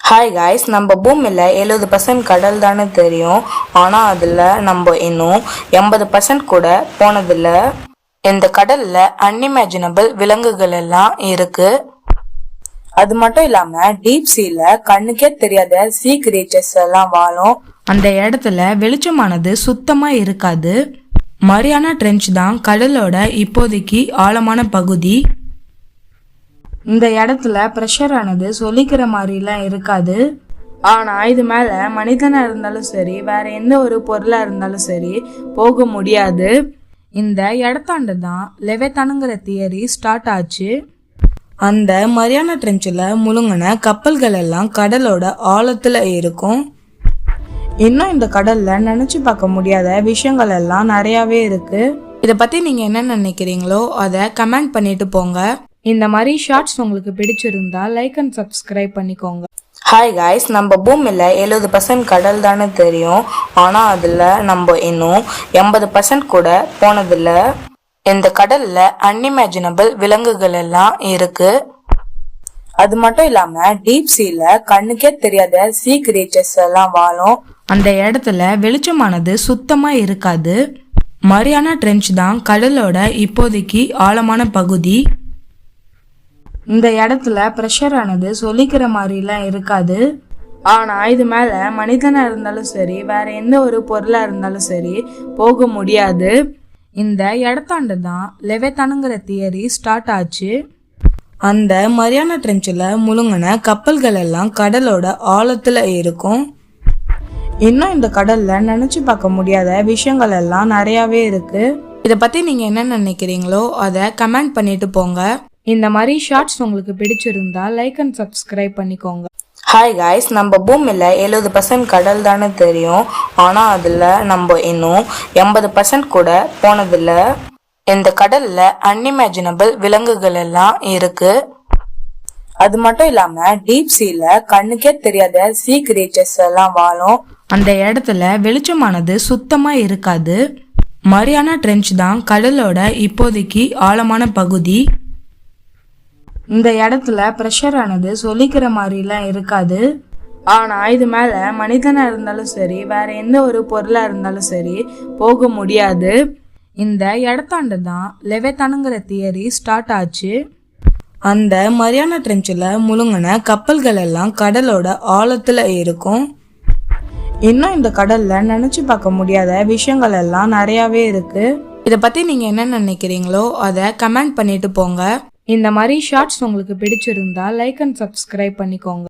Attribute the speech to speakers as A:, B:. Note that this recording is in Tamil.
A: ஹாய் காய்ஸ், நம்ம பூமியில் 70% கடல் தானே தெரியும். ஆனால் அதில் நம்ம இன்னும் 80% கூட போனதில்லை. இந்த கடலில் அன்இமேஜினபிள் விலங்குகள் எல்லாம் இருக்கு. அது மட்டும் இல்லாமல் டீப் சீல கண்ணுக்கே தெரியாத சீ கிரீச்சர்ஸ் எல்லாம் வாழும். அந்த இடத்துல வெளிச்சமானது சுத்தமாக இருக்காது. மரியானா ட்ரென்ச் தான் கடலோட இப்போதைக்கு ஆழமான பகுதி. இந்த இடத்துல ப்ரெஷர் ஆனது சொல்லிக்கிற மாதிரிலாம் இருக்காது. ஆனால் இது மேலே மனிதனாக இருந்தாலும் சரி, வேற எந்த ஒரு பொருளாக இருந்தாலும் சரி போக முடியாது. இந்த இடத்தாண்டு தான் லெவித்தானுங்கிற தியரி ஸ்டார்ட் ஆச்சு. அந்த மரியானா ட்ரென்ச்சில் முழுங்கின கப்பல்கள் எல்லாம் கடலோட ஆழத்தில் இருக்கும். இன்னும் இந்த கடலில் நினச்சி பார்க்க முடியாத விஷயங்கள் எல்லாம் நிறையாவே இருக்குது. இதை பற்றி நீங்கள் என்ன நினைக்கிறீங்களோ அதை கமெண்ட் பண்ணிட்டு போங்க. இந்த மாதிரி ஷார்ட்ஸ் உங்களுக்கு பிடிச்சிருந்தா லைக் அண்ட் சப்ஸ்கிரைப் பண்ணிக்கோங்க. ஹாய் காய்ஸ், நம்ம பூமியில் 70% கடல் தானே தெரியும். ஆனால் அதில் நம்ம இன்னும் 80% கூட போனதில்லை. இந்த கடலில் அன்இமேஜினபிள் விலங்குகள் எல்லாம் இருக்கு. அது மட்டும் இல்லாமல் டீப் சீல கண்ணுக்கே தெரியாத சீ கிரீச்சர்ஸ் எல்லாம் வாழும். அந்த இடத்துல வெளிச்சமானது சுத்தமாக இருக்காது. மரியானா ட்ரென்ச் தான் கடலோட இப்போதைக்கு ஆழமான பகுதி. இந்த இடத்துல ப்ரெஷர் ஆனது சொல்லிக்கிற மாதிரிலாம் இருக்காது. ஆனால் இது மேலே மனிதனாக இருந்தாலும் சரி, வேற எந்த ஒரு பொருளாக இருந்தாலும் சரி போக முடியாது. இந்த இடத்தாண்டு தான் லெவித்தானுங்கிற தியரி ஸ்டார்ட் ஆச்சு. அந்த மரியானா ட்ரென்ச்சில் முழுங்கின கப்பல்கள் எல்லாம் கடலோட ஆழத்தில் இருக்கும். இன்னும் இந்த கடலில் நினச்சி பார்க்க முடியாத விஷயங்கள் எல்லாம் நிறையாவே இருக்குது. இதை பற்றி நீங்கள் என்ன நினைக்கிறீங்களோ அதை கமெண்ட் பண்ணிட்டு போங்க. இந்த மாதிரி ஷார்ட்ஸ் உங்களுக்கு பிடிச்சிருந்தா லைக் அண்ட் சப்ஸ்கிரைப் பண்ணிக்கோங்க. ஹாய் காய்ஸ், நம்ம பூமியில் 70% கடல் தானே தெரியும். ஆனால் அதில் நம்ம இன்னும் 80% கூட போனதில்லை. இந்த கடலில் அன்இமேஜினபிள் விலங்குகள் எல்லாம் இருக்கு. அது மட்டும் இல்லாமல் டீப் சீல கண்ணுக்கே தெரியாத சீ கிரீச்சர்ஸ் எல்லாம் வாழும். அந்த இடத்துல வெளிச்சமானது சுத்தமாக இருக்காது. மரியானா ட்ரென்ச் தான் கடலோட இப்போதைக்கு ஆழமான பகுதி. இந்த இடத்துல ப்ரெஷர் ஆனது சொல்லிக்கிற மாதிரிலாம் இருக்காது. ஆனால் இது மேலே மனிதனாக இருந்தாலும் சரி, வேற எந்த ஒரு பொருளாக இருந்தாலும் சரி போக முடியாது. இந்த இடத்தாண்டு தான் லெவித்தானுங்கிற தியரி ஸ்டார்ட் ஆச்சு. அந்த மரியானா ட்ரென்ச்சில் முழுங்கின கப்பல்கள் எல்லாம் கடலோட ஆழத்தில் இருக்கும். இன்னும் இந்த கடலில் நினச்சி பார்க்க முடியாத விஷயங்கள் எல்லாம் நிறையாவே இருக்குது. இதை பற்றி நீங்கள் என்ன நினைக்கிறீங்களோ அதை கமெண்ட் பண்ணிட்டு போங்க. இந்த மாதிரி ஷார்ட்ஸ் உங்களுக்கு பிடிச்சிருந்தா லைக் அண்ட் சப்ஸ்கிரைப் பண்ணிக்கோங்க.